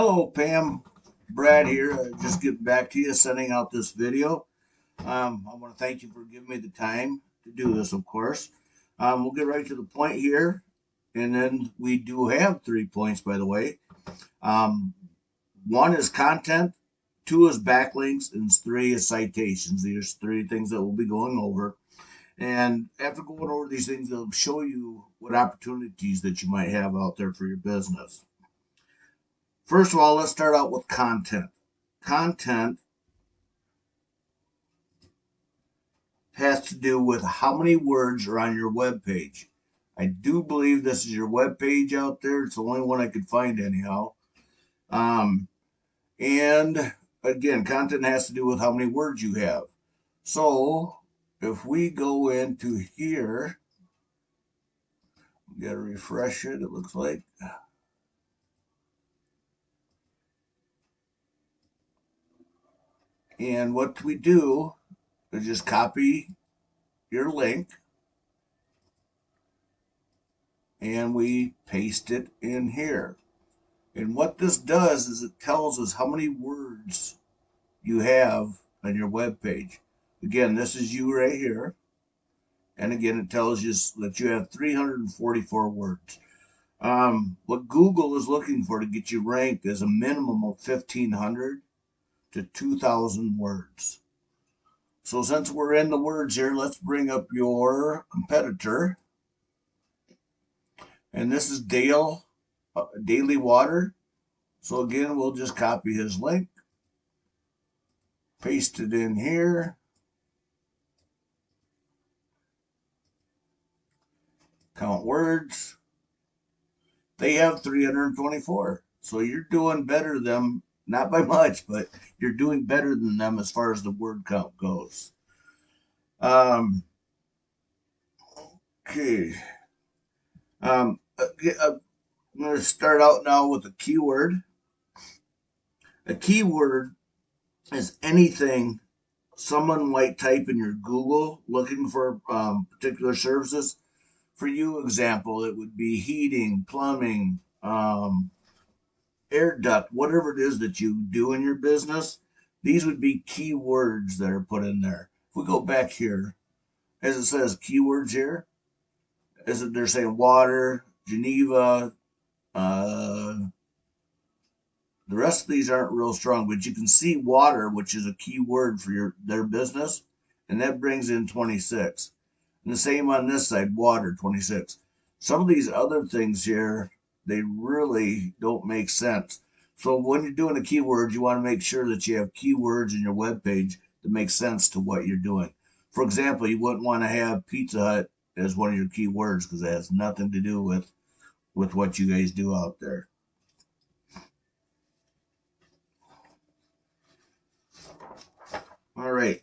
Hello, Pam. Brad here. Just getting back to you, sending out this video. I want to thank you for giving me the time to do this, of course. We'll get right to the point here. And then we do have 3 points, by the way. Um, one is content, two is backlinks, and three is citations. These are three things that we'll be going over. And after going over these things, they'll show you what opportunities that you might have out there for your business. First of all, let's start out with content. Content has to do with how many words are on your web page. I do believe this is your web page out there. It's the only one I could find anyhow. Um, and again, content has to do with how many words you have. So if we go into here, we got to refresh it, it looks like. And what we do is just copy your link and we paste it in here. And what this does is it tells us how many words you have on your web page. Again, this is you right here. And again, it tells you that you have 344 words. What Google is looking for to get you ranked is a minimum of 1,500 to 2,000 words. So since we're in the words here, let's bring up your competitor. And this is Dale Daily Water. So again, we'll just copy his link, paste it in here. Count words. They have 324. So you're doing better than them, not by much, but you're doing better than them as far as the word count goes. Um, okay. I'm going to start out now with a keyword. A keyword is anything someone might type in your Google looking for particular services. For you, example, it would be heating, plumbing, air duct, whatever it is that you do in your business. These would be keywords that are put in there. If we go back here, as it says keywords here, as they're saying water, Geneva, uh, the rest of these aren't real strong, but you can see water, which is a key word for their business, and that brings in 26. And the same on this side, water, 26. Some of these other things here, they really don't make sense. So when you're doing a keyword, you want to make sure that you have keywords in your web page that make sense to what you're doing. For example, you wouldn't want to have Pizza Hut as one of your keywords because it has nothing to do with what you guys do out there. All right.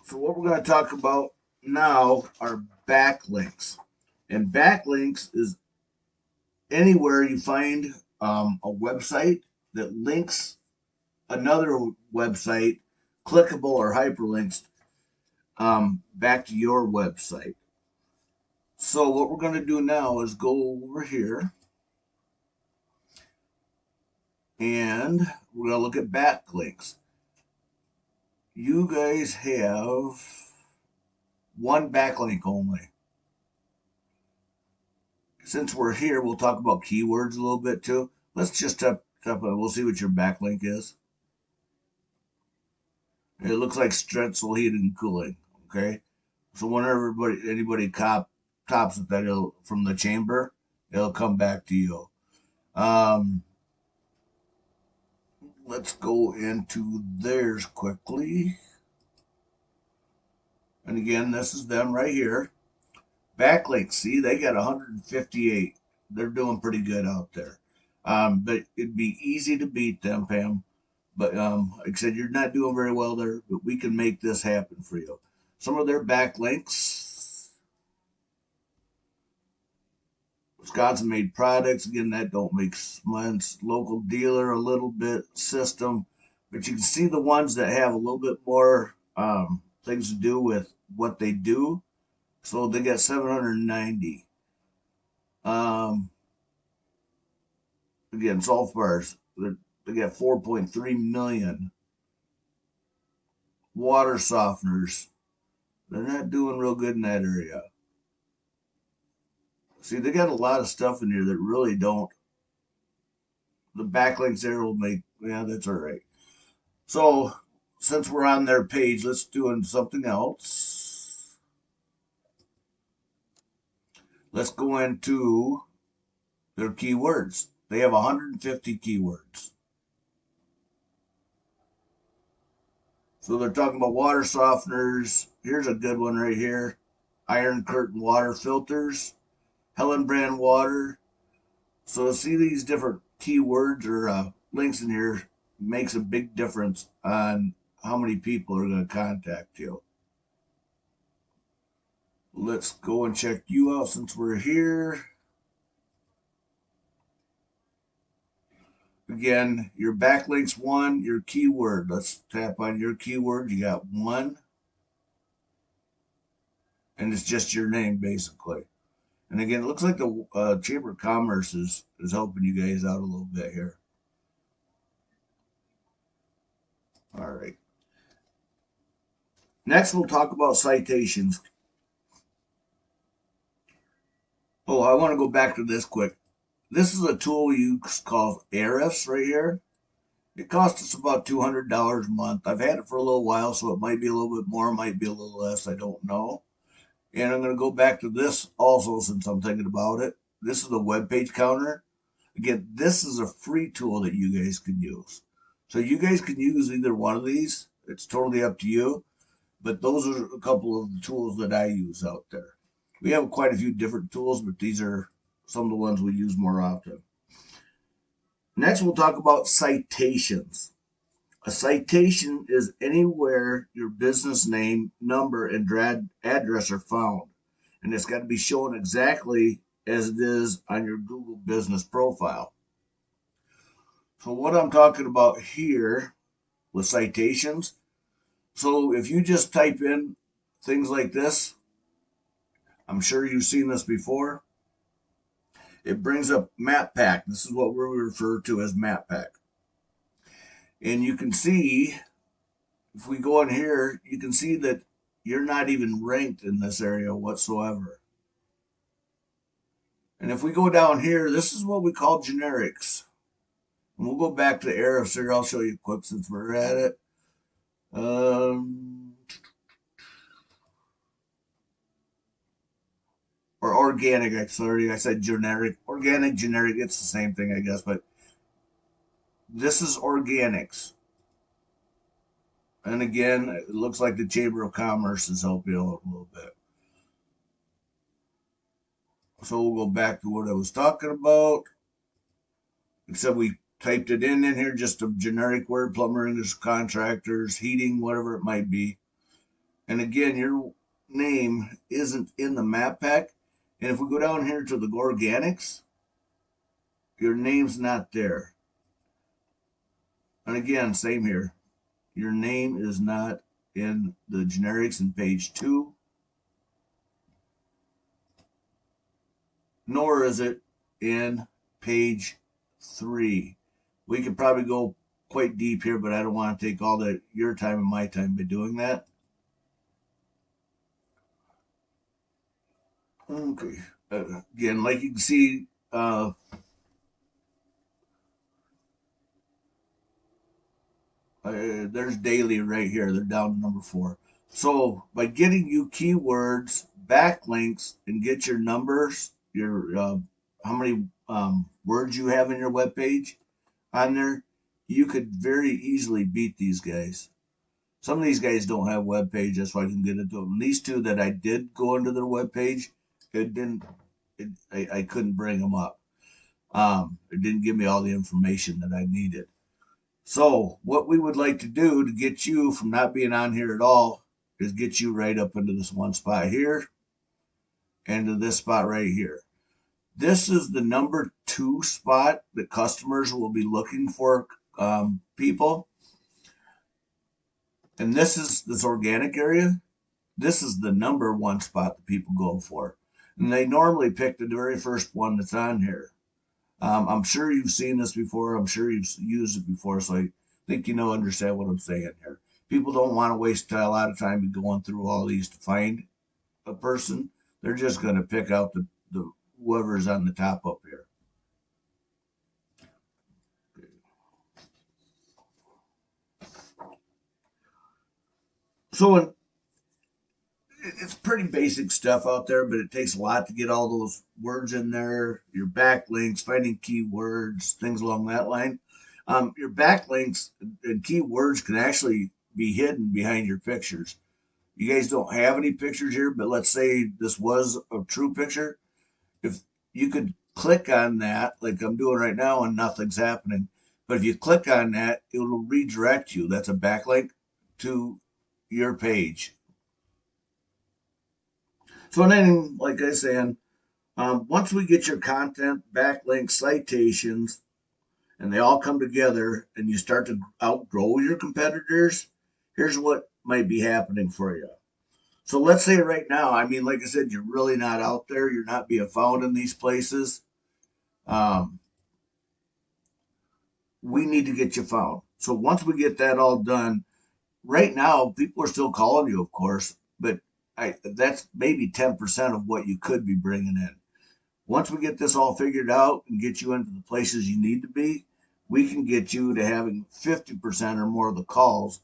So what we're going to talk about now are backlinks. And backlinks is anywhere you find a website that links another website, clickable or hyperlinks, back to your website. So what we're going to do now is go over here and we're going to look at backlinks. You guys have one backlink only. Since we're here, we'll talk about keywords a little bit too. Let's just tap it. We'll see what your backlink is. It looks like Stretzel Heating and Cooling. Okay, so whenever anybody tops it, that from the chamber, it'll come back to you. Um, let's go into theirs quickly. And again, this is them right here. Backlinks, see, they got 158. They're doing pretty good out there. But it'd be easy to beat them, Pam. But like I said, you're not doing very well there, but we can make this happen for you. Some of their backlinks, Wisconsin made products. Again, that don't make sense. Local dealer, a little bit. System. But you can see the ones that have a little bit more things to do with what they do. So they got 790. again, salt bars, they got 4.3 million. Water softeners, they're not doing real good in that area. See, they got a lot of stuff in here that really don't. The backlinks there will make, yeah, that's all right. So, since we're on their page, let's do something else. Let's go into their keywords. They have 150 keywords. So they're talking about water softeners. Here's a good one right here. Iron Curtain water filters, Hillenbrand water. So see these different keywords or links in here makes a big difference on how many people are going to contact you. Let's go and check you out since we're here. Again, your backlinks one, your keyword. Let's tap on your keyword. You got one, and it's just your name basically. And again, it looks like the Chamber of Commerce is helping you guys out a little bit here. All right. Next, we'll talk about citations. Oh, I want to go back to this quick. This is a tool we use called Ahrefs right here. It costs us about $200 a month. I've had it for a little while, so it might be a little bit more, might be a little less. I don't know. And I'm going to go back to this also since I'm thinking about it. This is the web page counter. Again, this is a free tool that you guys can use. So you guys can use either one of these. It's totally up to you. But those are a couple of the tools that I use out there. We have quite a few different tools, but these are some of the ones we use more often. Next, we'll talk about citations. A citation is anywhere your business name, number, and address are found. And it's got to be shown exactly as it is on your Google business profile. So, what I'm talking about here with citations, so if you just type in things like this, I'm sure you've seen this before. It brings up MapPack. This is what we refer to as MapPack. And you can see, if we go in here, you can see that you're not even ranked in this area whatsoever. And if we go down here, this is what we call generics. And we'll go back to Ahrefs here. I'll show you quick since we're at it. Or organic, I said generic. Organic, generic, it's the same thing, I guess, but this is organics. And again, it looks like the Chamber of Commerce is helping you out a little bit. So we'll go back to what I was talking about. Except we typed it in here, just a generic word, plumber, English, contractors, heating, whatever it might be. And again, your name isn't in the map pack. And if we go down here to the organics, your name's not there. And again, same here. Your name is not in the generics in page 2, nor is it in page 3. We could probably go quite deep here, but I don't want to take all your time and my time by doing that. Okay. Again, like you can see, there's daily right here. They're down to number 4. So by getting you keywords, backlinks, and get your numbers, your how many words you have in your web page on there, you could very easily beat these guys. Some of these guys don't have web pages, so I can get into them. And these two that I did go into their web page, it didn't. I couldn't bring them up. It didn't give me all the information that I needed. So what we would like to do to get you from not being on here at all is get you right up into this one spot here and to this spot right here. This is the number 2 spot that customers will be looking for people. And this is this organic area. This is the number 1 spot that people go for. And they normally pick the very first one that's on here. I'm sure you've seen this before. I'm sure you've used it before. So I think understand what I'm saying here. People don't want to waste a lot of time going through all these to find a person. They're just going to pick out the whoever's on the top up here. So it's pretty basic stuff out there, but it takes a lot to get all those words in there. Your backlinks, finding keywords, things along that line. Your backlinks and keywords can actually be hidden behind your pictures. You guys don't have any pictures here, but let's say this was a true picture. If you could click on that, like I'm doing right now, and nothing's happening, but if you click on that, it will redirect you. That's a backlink to your page. So then, like I said, once we get your content, backlinks, citations, and they all come together, and you start to outgrow your competitors, here's what might be happening for you. So let's say right now, I mean, like I said, you're really not out there. You're not being found in these places. Um, we need to get you found. So once we get that all done, right now, people are still calling you, of course, but that's maybe 10% of what you could be bringing in. Once we get this all figured out and get you into the places you need to be, we can get you to having 50% or more of the calls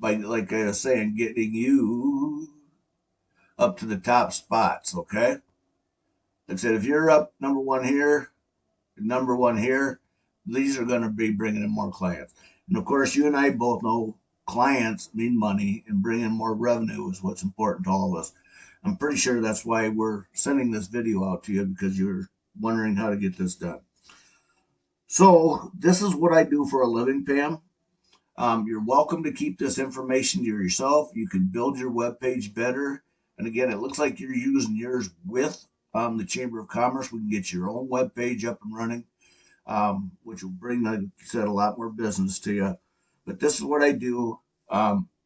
by, like I was saying, getting you up to the top spots. Okay. Like I said, if you're up number one here, number one here, these are going to be bringing in more clients. And of course, you and I both know clients mean money, and bringing more revenue is what's important to all of us. I'm pretty sure that's why we're sending this video out to you, because you're wondering how to get this done. So this is what I do for a living, Pam. You're welcome to keep this information to yourself. You can build your web page better. And again, it looks like you're using yours with the Chamber of Commerce. We can get your own web page up and running, which will bring, like I said, a lot more business to you. But this is what I do.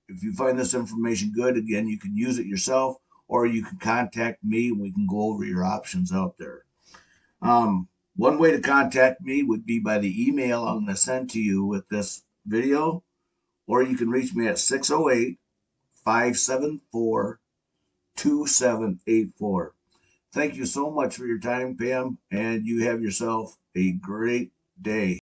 If you find this information good, again, you can use it yourself, or you can contact me and we can go over your options out there. One way to contact me would be by the email I'm going to send to you with this video, or you can reach me at 608 574 2784. Thank you so much for your time, Pam, and you have yourself a great day.